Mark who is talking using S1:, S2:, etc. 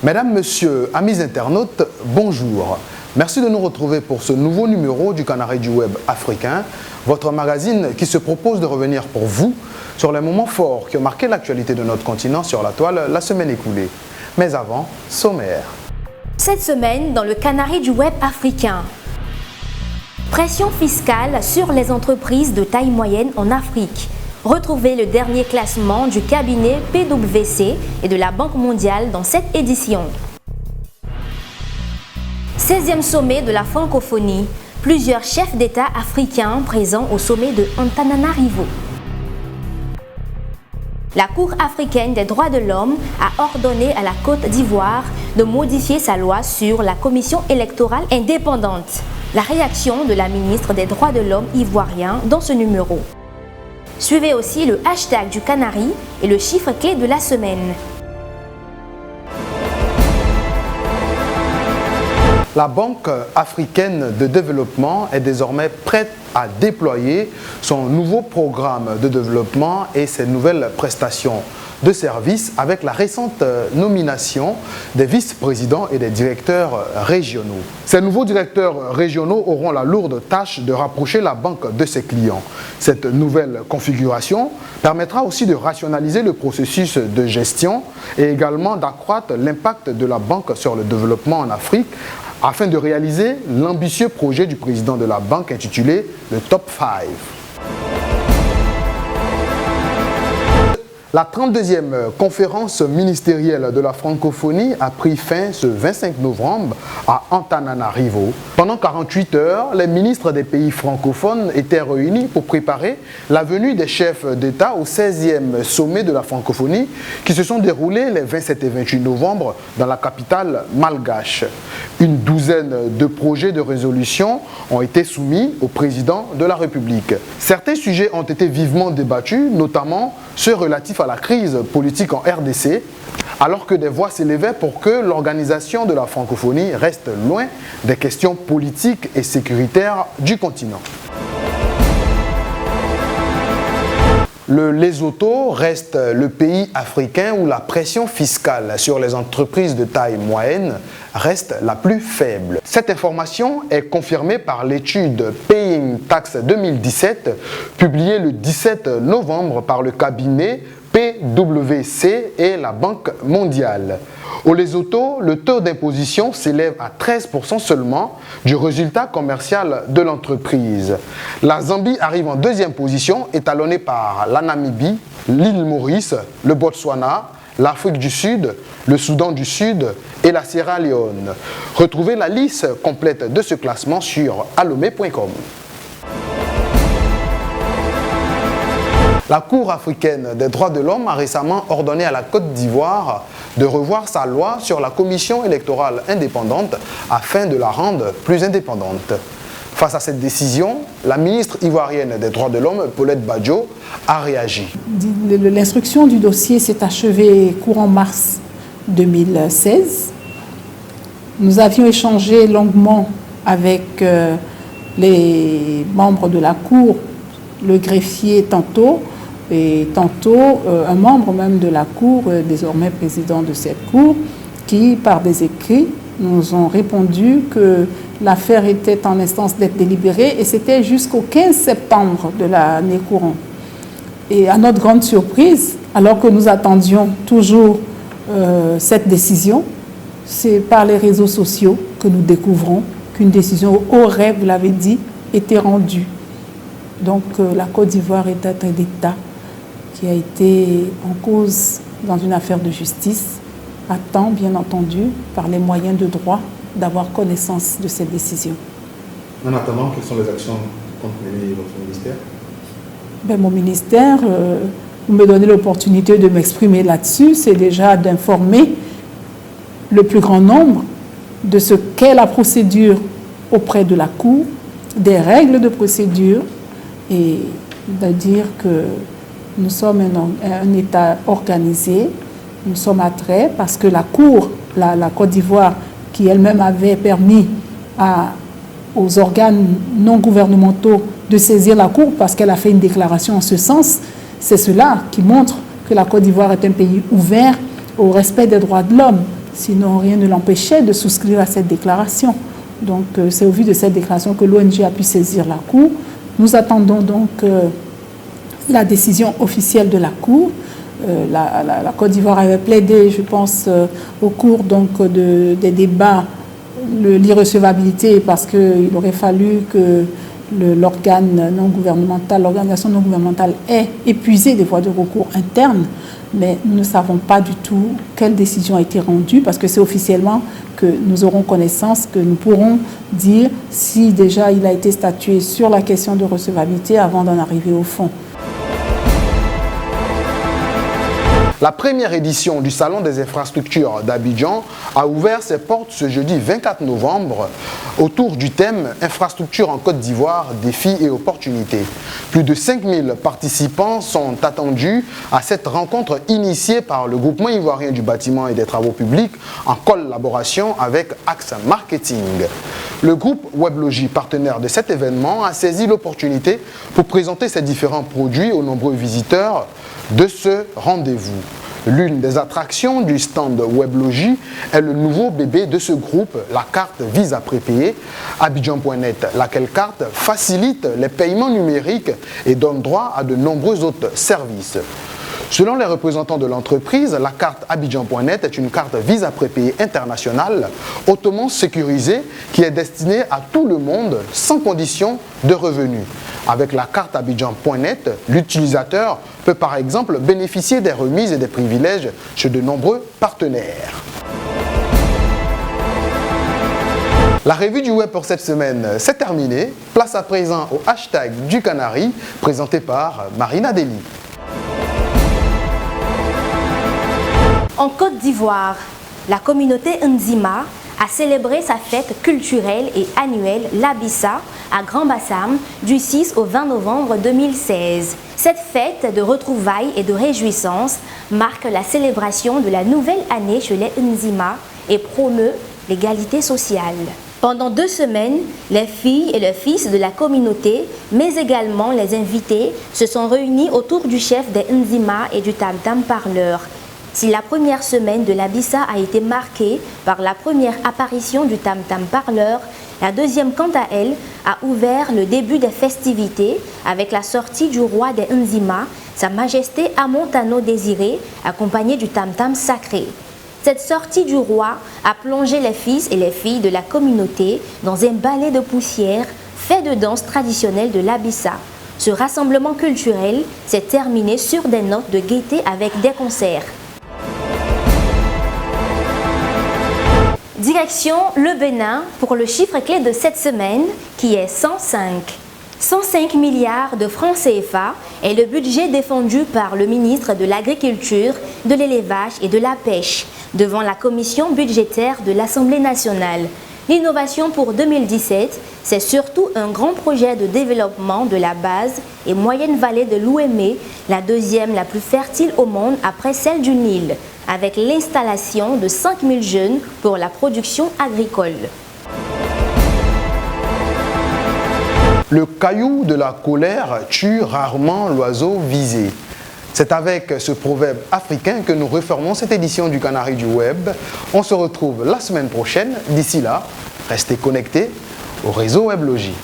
S1: Mesdames, Messieurs, amis internautes, bonjour. Merci de nous retrouver pour ce nouveau numéro du Canari du Web africain, votre magazine qui se propose de revenir pour vous sur les moments forts qui ont marqué l'actualité de notre continent sur la toile la semaine écoulée. Mais avant, sommaire.
S2: Cette semaine, dans le Canari du Web africain, pression fiscale sur les entreprises de taille moyenne en Afrique. Retrouvez le dernier classement du cabinet PwC et de la Banque mondiale dans cette édition. 16e sommet de la francophonie. Plusieurs chefs d'État africains présents au sommet de Antananarivo. La Cour africaine des droits de l'homme a ordonné à la Côte d'Ivoire de modifier sa loi sur la commission électorale indépendante. La réaction de la ministre des droits de l'homme ivoirien dans ce numéro. Suivez aussi le hashtag du Canari et le chiffre clé de la semaine.
S1: La Banque africaine de développement est désormais prête à déployer son nouveau programme de développement et ses nouvelles prestations de services avec la récente nomination des vice-présidents et des directeurs régionaux. Ces nouveaux directeurs régionaux auront la lourde tâche de rapprocher la banque de ses clients. Cette nouvelle configuration permettra aussi de rationaliser le processus de gestion et également d'accroître l'impact de la banque sur le développement en Afrique afin de réaliser l'ambitieux projet du président de la banque intitulé le Top 5. La 32e conférence ministérielle de la francophonie a pris fin ce 25 novembre à Antananarivo. Pendant 48 heures, les ministres des pays francophones étaient réunis pour préparer la venue des chefs d'État au 16e sommet de la francophonie qui se sont déroulés les 27 et 28 novembre dans la capitale malgache. Une douzaine de projets de résolution ont été soumis au président de la République. Certains sujets ont été vivement débattus, notamment ceux relatifs à la crise politique en RDC, alors que des voix s'élevaient pour que l'organisation de la francophonie reste loin des questions politiques et sécuritaires du continent. Le Lesotho reste le pays africain où la pression fiscale sur les entreprises de taille moyenne reste la plus faible. Cette information est confirmée par l'étude Paying Tax 2017, publiée le 17 novembre par le cabinet PwC et la Banque mondiale. Au Lesotho, le taux d'imposition s'élève à 13% seulement du résultat commercial de l'entreprise. La Zambie arrive en deuxième position, étalonnée par la Namibie, l'île Maurice, le Botswana, l'Afrique du Sud, le Soudan du Sud et la Sierra Leone. Retrouvez la liste complète de ce classement sur alomé.com. La Cour africaine des droits de l'homme a récemment ordonné à la Côte d'Ivoire de revoir sa loi sur la commission électorale indépendante afin de la rendre plus indépendante. Face à cette décision, la ministre ivoirienne des droits de l'homme, Paulette Badjo, a réagi.
S3: L'instruction du dossier s'est achevée courant mars 2016. Nous avions échangé longuement avec les membres de la Cour, le greffier tantôt, et tantôt un membre même de la Cour, désormais président de cette Cour, qui, par des écrits, nous ont répondu que l'affaire était en instance d'être délibérée et c'était jusqu'au 15 septembre de l'année courante. Et à notre grande surprise, alors que nous attendions toujours cette décision, c'est par les réseaux sociaux que nous découvrons qu'une décision aurait, vous l'avez dit, été rendue. Donc la Côte d'Ivoire est un État qui a été en cause dans une affaire de justice, attend bien entendu par les moyens de droit d'avoir connaissance de cette décision.
S1: En attendant, quelles sont les actions compte mener votre ministère?
S3: Mon ministère, vous me donnez l'opportunité de m'exprimer là-dessus, c'est déjà d'informer le plus grand nombre de ce qu'est la procédure auprès de la Cour, des règles de procédure, et de dire que nous sommes un État organisé, nous sommes attrait parce que la Cour, la Côte d'Ivoire, qui elle-même avait permis aux organes non gouvernementaux de saisir la Cour parce qu'elle a fait une déclaration en ce sens, c'est cela qui montre que la Côte d'Ivoire est un pays ouvert au respect des droits de l'homme. Sinon, rien ne l'empêchait de souscrire à cette déclaration. Donc, c'est au vu de cette déclaration que l'ONG a pu saisir la Cour. Nous attendons donc la décision officielle de la Cour. La Côte d'Ivoire avait plaidé, je pense, au cours donc, des débats, l'irrecevabilité, parce qu'il aurait fallu que l'organisation non gouvernementale ait épuisé des voies de recours internes, mais nous ne savons pas du tout quelle décision a été rendue, parce que c'est officiellement que nous aurons connaissance, que nous pourrons dire si déjà il a été statué sur la question de recevabilité avant d'en arriver au fond.
S1: La première édition du Salon des infrastructures d'Abidjan a ouvert ses portes ce jeudi 24 novembre autour du thème « Infrastructures en Côte d'Ivoire, défis et opportunités ». Plus de 5000 participants sont attendus à cette rencontre initiée par le groupement ivoirien du bâtiment et des travaux publics en collaboration avec Axe Marketing. Le groupe Weblogy, partenaire de cet événement, a saisi l'opportunité pour présenter ses différents produits aux nombreux visiteurs de ce rendez-vous. L'une des attractions du stand Weblogy est le nouveau bébé de ce groupe, la carte Visa prépayée Abidjan.net, laquelle carte facilite les paiements numériques et donne droit à de nombreux autres services. Selon les représentants de l'entreprise, la carte Abidjan.net est une carte Visa prépayée internationale hautement sécurisée qui est destinée à tout le monde sans condition de revenus. Avec la carte Abidjan.net, l'utilisateur peut par exemple bénéficier des remises et des privilèges chez de nombreux partenaires. La revue du web pour cette semaine, c'est terminé. Place à présent au hashtag du Canari, présenté par Marina Deli.
S2: En Côte d'Ivoire, la communauté Nzima a célébré sa fête culturelle et annuelle l'Abissa à Grand-Bassam du 6 au 20 novembre 2016. Cette fête de retrouvailles et de réjouissance marque la célébration de la nouvelle année chez les Nzima et promeut l'égalité sociale. Pendant 2 semaines, les filles et les fils de la communauté, mais également les invités, se sont réunis autour du chef des Nzima et du tam-tam parleur. Si la première semaine de l'Abissa a été marquée par la première apparition du tam-tam parleur, la deuxième, quant à elle, a ouvert le début des festivités avec la sortie du roi des Nzima, Sa Majesté Amontano Désiré, accompagné du tam-tam sacré. Cette sortie du roi a plongé les fils et les filles de la communauté dans un ballet de poussière fait de danse traditionnelle de l'Abissa. Ce rassemblement culturel s'est terminé sur des notes de gaieté avec des concerts. Direction le Bénin pour le chiffre clé de cette semaine qui est 105. 105 milliards de francs CFA est le budget défendu par le ministre de l'Agriculture, de l'Élevage et de la Pêche devant la commission budgétaire de l'Assemblée nationale. L'innovation pour 2017, c'est surtout un grand projet de développement de la base et moyenne vallée de l'Ouémé, la deuxième la plus fertile au monde après celle du Nil, avec l'installation de 5000 jeunes pour la production agricole.
S1: Le caillou de la colère tue rarement l'oiseau visé. C'est avec ce proverbe africain que nous refermons cette édition du Canari du Web. On se retrouve la semaine prochaine. D'ici là, restez connectés au réseau Weblogy.